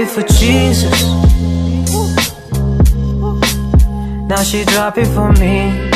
it for Jesus. Now she drop it for me.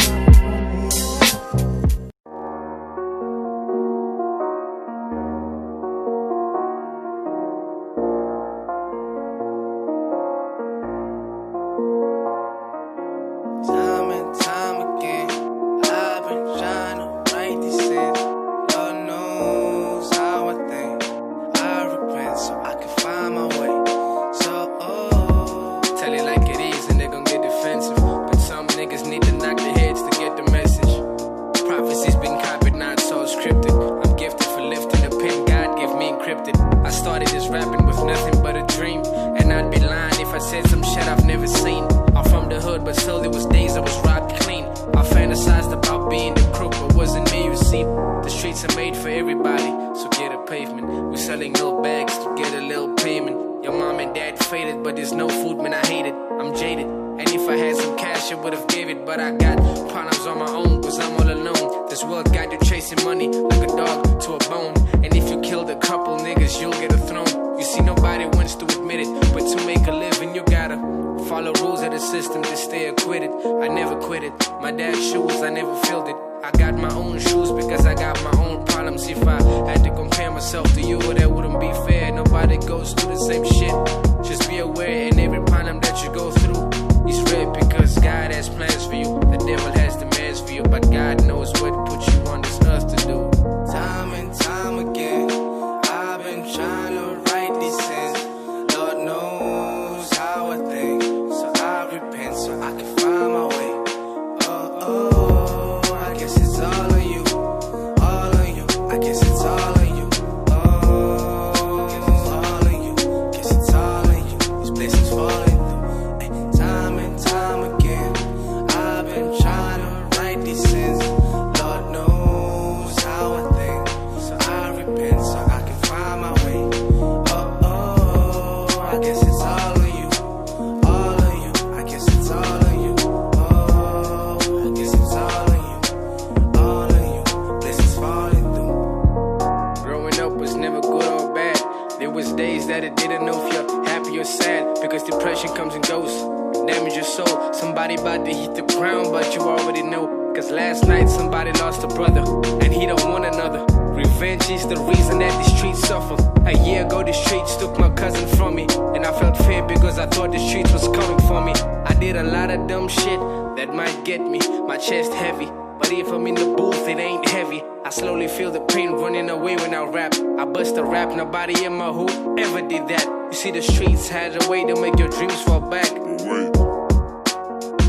Nobody in my hood ever did that. You see, the streets had a way to make your dreams fall back. But wait,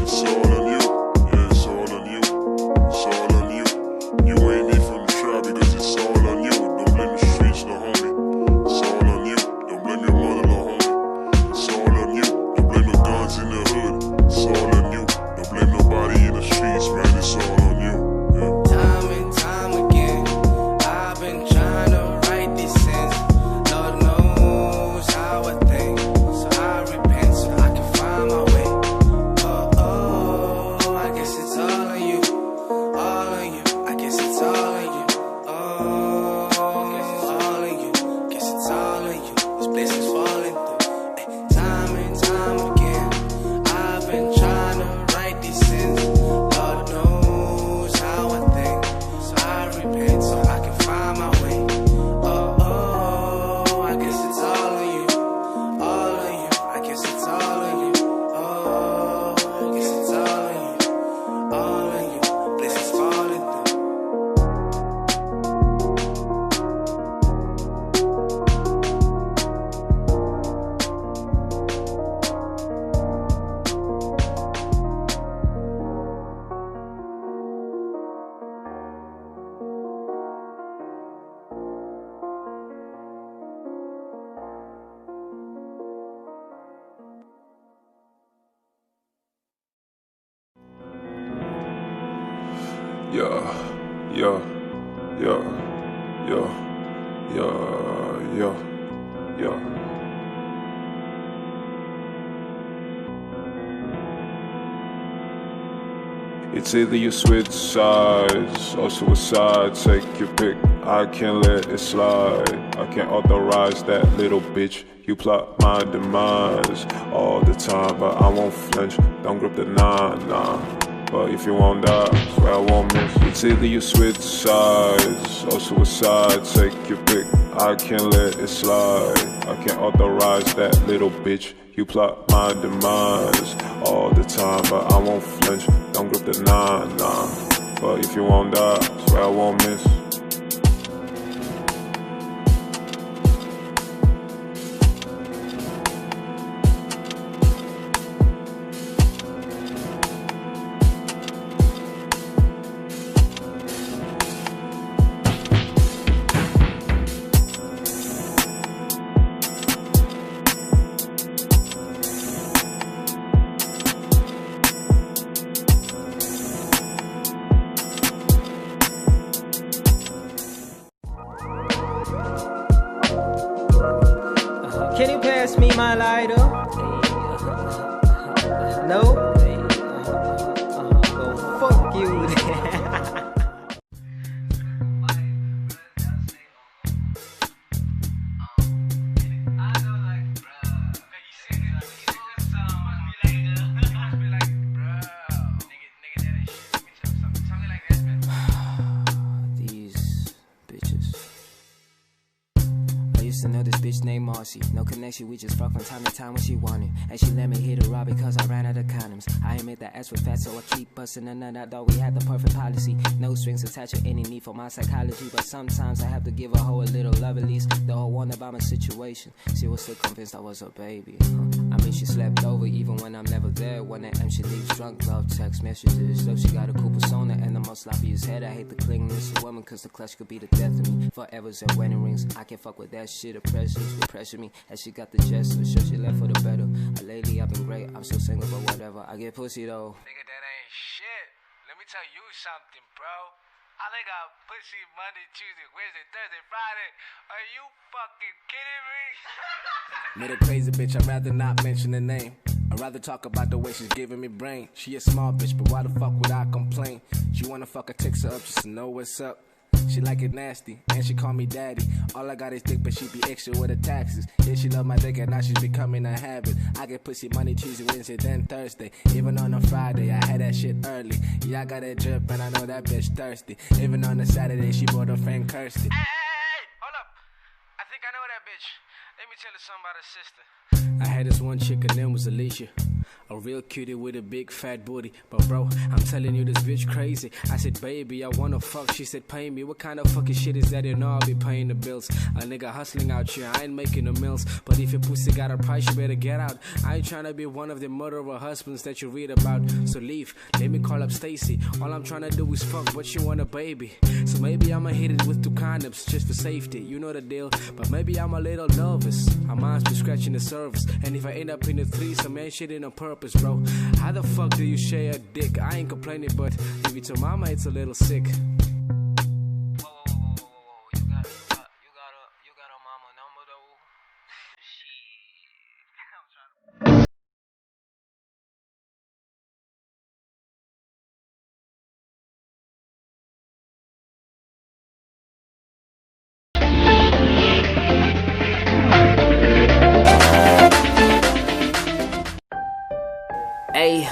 it's all on you. Yeah, it's all on you. It's all on you. You ain't need from the trap because it's all on you. Don't blame the streets, no homie. It's all on you. Don't blame your mother, no homie. It's all on you. Don't blame the guns in the hood. It's all on you. Don't blame nobody in the streets, man. It's all on you. Yeah. Time and time again, I've been trying to right these sins. Lord knows how I think, so I repent so I can find my way. Oh, oh, I guess it's all on you, all on you. I guess it's all on you. Oh, I guess it's all on you. Guess it's all on you. These blessings falling through. Ay, time and time again, I've been trying to right these sins. Lord knows how I think, so I repent so I can find my way. Oh, oh, I guess it's all on you, all on you. I guess it's all on you. Oh, I guess it's all on you, all on you. Blessings falling through. Yeah. It's either you switch sides or suicide, take your pick. I can't let it slide. I can't authorize that little bitch. You plot my demise all the time, but I won't flinch. Don't grip the nine, nah. But if you won't die, swear I won't miss. It's either you switch sides or suicide, take your pick. I can't let it slide. I can't authorize that little bitch. You plot my demise all the time, but I won't flinch. Don't grip the nine, nah. But if you won't die, swear I won't miss. Can you pass me my lighter? No? Well, fuck you. Used to know this bitch named Marcy. No connection, we just fuck from time to time when she wanted. And she let me hit her raw because I ran out of condoms. I admit that ass was fat, so I keep busting a nut. I thought we had the perfect policy. No strings attached or any need for my psychology. But sometimes I have to give a hoe a little love at least. The whole one about my situation. She was still convinced I was her baby. I mean, she slept over even when I'm never there. 1 a.m. she leaves drunk, love text messages. So she got a cool persona and the most sloppiest head. I hate the clinginess of women cause the clutch could be the death of me. Forever's and wedding rings. I can't fuck with that shit. The pressures will pressure me as she got the gesture. Sure she left for the better. Lately I've been great. I'm still single but whatever. I get pussy though. Nigga, that ain't shit. Let me tell you something, bro. I think I pussy Monday, Tuesday, Wednesday, Thursday, Friday. Are you fucking kidding me? Met a crazy bitch, I'd rather not mention the name. I'd rather talk about the way she's giving me brain. She a small bitch, but why the fuck would I complain? She wanna fuck, I text her up just to know what's up. She like it nasty, and she call me daddy. All I got is dick, but she be extra with the taxes. Yeah, she love my dick, and now she's becoming a habit. I get pussy Monday, Tuesday, Wednesday, then Thursday. Even on a Friday, I had that shit early. Yeah, I got that drip, and I know that bitch thirsty. Even on a Saturday, she brought her friend Kirsty. Hey, hold up. I think I know that bitch. Let me tell you something about her sister. I had this one chick, her name was Alicia. A real cutie with a big fat booty. But bro, I'm telling you this bitch crazy. I said, baby, I wanna fuck. She said, pay me. What kind of fucking shit is that? You know I'll be paying the bills. A nigga hustling out here, I ain't making the meals. But if your pussy got a price, you better get out. I ain't tryna be one of the murderer husbands that you read about. So leave, let me call up Stacy. All I'm tryna do is fuck, but she want a baby. So maybe I'ma hit it with 2 condoms just for safety. You know the deal. But maybe I'm a little nervous. I might be scratching the surface. And if I end up in a threesome, ain't shit in on purpose, bro. How the fuck do you share a dick? I ain't complaining, but if it's your mama, it's a little sick. You got a mama number though? Shit. Hey.